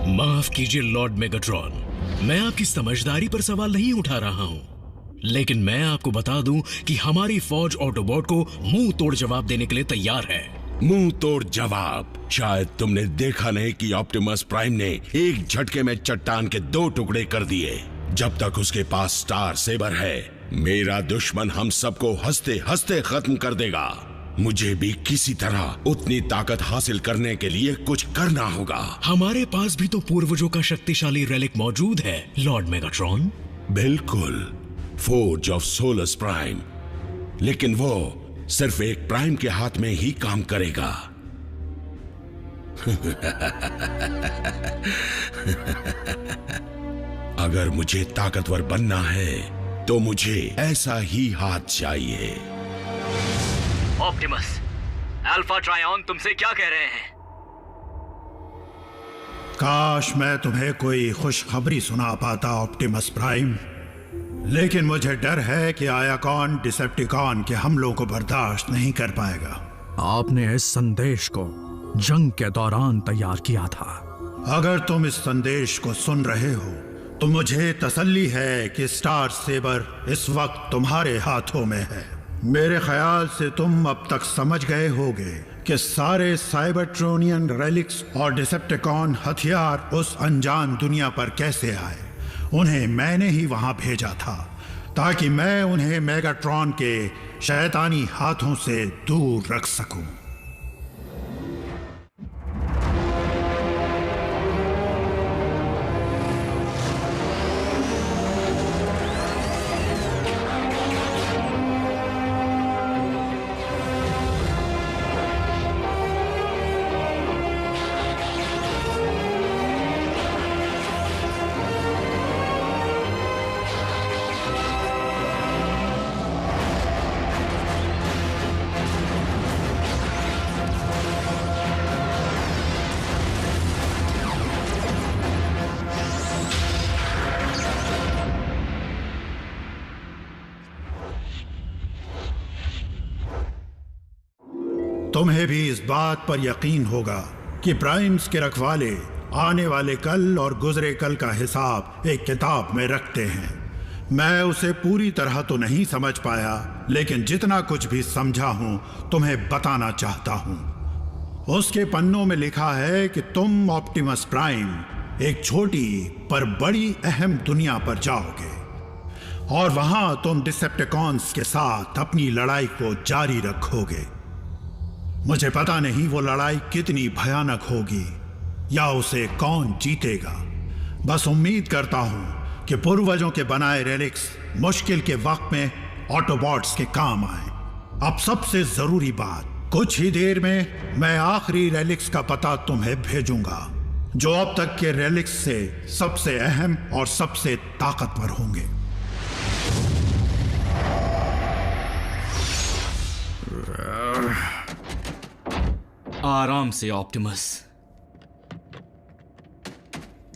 माफ कीजिए Lord Megatron, मैं आपकी समझदारी पर सवाल नहीं उठा रहा हूं, लेकिन मैं आपको बता दूं कि हमारी फौज ऑटोबॉट को मुंह तोड़ जवाब देने के लिए तैयार है। मुंह तोड़ जवाब? शायद तुमने देखा नहीं कि ऑप्टिमस प्राइम ने एक झटके में चट्टान के 2 टुकड़े कर दिए। जब तक उसके पास स्टार सेबर है, मेरा दुश्मन हम सबको हंसते हंसते खत्म कर देगा। मुझे भी किसी तरह उतनी ताकत हासिल करने के लिए कुछ करना होगा। हमारे पास भी तो पूर्वजों का शक्तिशाली रेलिक मौजूद है लॉर्ड मेगाट्रॉन। बिल्कुल, फोर्ज ऑफ सोलस प्राइम, लेकिन वो सिर्फ एक प्राइम के हाथ में ही काम करेगा। अगर मुझे ताकतवर बनना है तो मुझे ऐसा ही हाथ चाहिए। ऑप्टिमस, अल्फा ट्रायन तुमसे क्या कह रहे हैं? काश मैं तुम्हें कोई खुशखबरी सुना पाता ऑप्टिमस प्राइम, लेकिन मुझे डर है कि आयाकॉन डिसेप्टिकॉन के हमलों को बर्दाश्त नहीं कर पाएगा। आपने इस संदेश को जंग के दौरान तैयार किया था। अगर तुम इस संदेश को सुन रहे हो तो मुझे तसल्ली है कि स्टार सेबर इस वक्त तुम्हारे हाथों में है। मेरे ख्याल से तुम अब तक समझ गए होगे कि सारे साइबरट्रोनियन रेलिक्स और डिसेप्टिकॉन हथियार उस अनजान दुनिया पर कैसे आए। उन्हें मैंने ही वहां भेजा था ताकि मैं उन्हें मेगाट्रॉन के शैतानी हाथों से दूर रख सकूं। तुम्हें भी इस बात पर यकीन होगा कि प्राइम्स के रखवाले आने वाले कल और गुजरे कल का हिसाब एक किताब में रखते हैं। मैं उसे पूरी तरह तो नहीं समझ पाया, लेकिन जितना कुछ भी समझा हूं तुम्हें बताना चाहता हूं। उसके पन्नों में लिखा है कि तुम ऑप्टिमस प्राइम एक छोटी पर बड़ी अहम दुनिया पर जाओगे और वहां तुम डिसेप्टिकॉन्स के साथ अपनी लड़ाई को जारी रखोगे। मुझे पता नहीं वो लड़ाई कितनी भयानक होगी या उसे कौन जीतेगा। बस उम्मीद करता हूं कि पूर्वजों के बनाए रेलिक्स मुश्किल के वक्त में ऑटोबॉट्स के काम आए। अब सबसे जरूरी बात, कुछ ही देर में मैं आखिरी रेलिक्स का पता तुम्हें भेजूंगा जो अब तक के रेलिक्स से सबसे अहम और सबसे ताकतवर होंगे। आराम से ऑप्टिमस।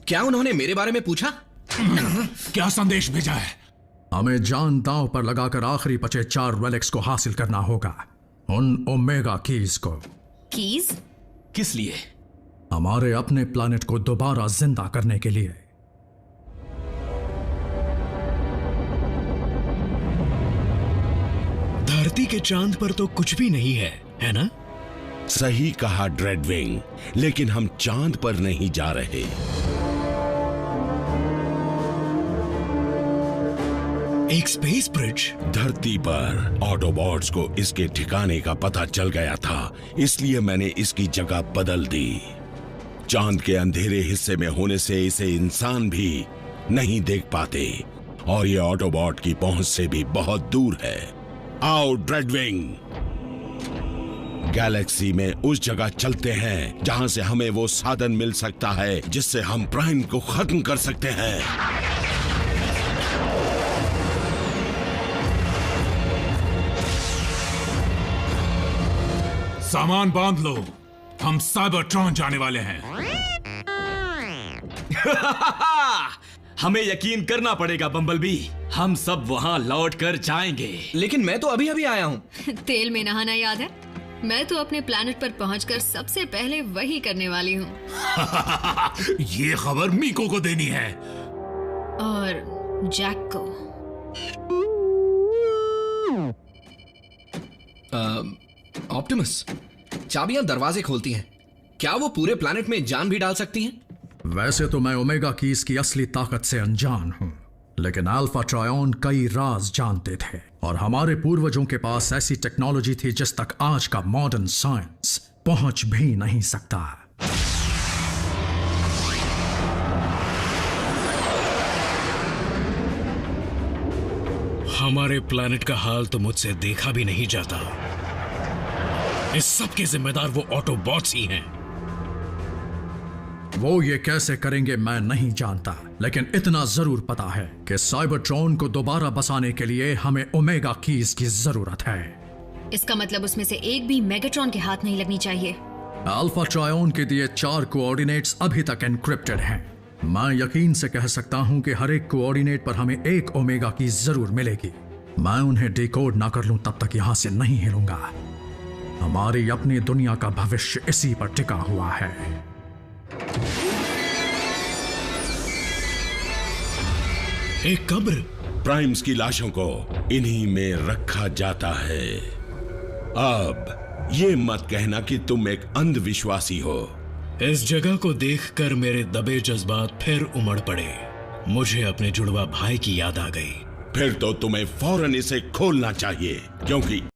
क्या उन्होंने मेरे बारे में पूछा? क्या संदेश भेजा है? हमें जान दांव पर लगाकर आखिरी बचे 4 रेलिक्स को हासिल करना होगा, उन ओमेगा कीज को। कीज? किस लिए? हमारे अपने प्लैनेट को दोबारा जिंदा करने के लिए। धरती के चांद पर तो कुछ भी नहीं है ना? सही कहा ड्रेडविंग, लेकिन हम चांद पर नहीं जा रहे। एक स्पेस ब्रिज? धरती पर ऑटोबॉट्स को इसके ठिकाने का पता चल गया था, इसलिए मैंने इसकी जगह बदल दी। चांद के अंधेरे हिस्से में होने से इसे इंसान भी नहीं देख पाते और ये ऑटोबॉट की पहुंच से भी बहुत दूर है। आओ ड्रेडविंग, गैलेक्सी में उस जगह चलते हैं जहां से हमें वो साधन मिल सकता है जिससे हम प्राइम को खत्म कर सकते हैं। सामान बांध लो, हम साइबरट्रॉन जाने वाले हैं। हमें यकीन करना पड़ेगा बम्बलबी, हम सब वहां लौट कर जाएंगे। लेकिन मैं तो अभी अभी आया हूं। तेल में नहाना याद है? मैं तो अपने प्लैनेट पर पहुंचकर सबसे पहले वही करने वाली हूँ। ये खबर मीको को देनी है। और जैक को। ऑप्टिमस, चाबियां दरवाजे खोलती हैं। क्या वो पूरे प्लैनेट में जान भी डाल सकती हैं? वैसे तो मैं ओमेगा कीज की असली ताकत से अनजान हूं, लेकिन अल्फा ट्रायन कई राज जानते थे और हमारे पूर्वजों के पास ऐसी टेक्नोलॉजी थी जिस तक आज का मॉडर्न साइंस पहुंच भी नहीं सकता। हमारे प्लैनेट का हाल तो मुझसे देखा भी नहीं जाता। इस सब के जिम्मेदार वो ऑटोबॉट्स ही हैं। वो ये कैसे करेंगे मैं नहीं जानता, लेकिन इतना जरूर पता है कि साइबरट्रॉन को दोबारा बसाने के लिए हमें ओमेगा कीज की जरूरत है। इसका मतलब उसमें से एक भी मेगाट्रॉन के हाथ नहीं लगनी चाहिए। अल्फा ट्रायन के दिए 4 कोऑर्डिनेट्स अभी तक एनक्रिप्टेड हैं। मैं यकीन से कह सकता हूं कि हर एक कोऑर्डिनेट पर हमें एक ओमेगा की जरूर मिलेगी। मैं उन्हें डिकोड ना कर लूं तब तक यहां से नहीं हिलूंगा। हमारी अपनी दुनिया का भविष्य इसी पर टिका हुआ है। एक कब्र। प्राइम्स की लाशों को इन्हीं में रखा जाता है। अब ये मत कहना कि तुम एक अंधविश्वासी हो। इस जगह को देखकर मेरे दबे जज्बात फिर उमड़ पड़े। मुझे अपने जुड़वा भाई की याद आ गई। फिर तो तुम्हें फौरन इसे खोलना चाहिए, क्योंकि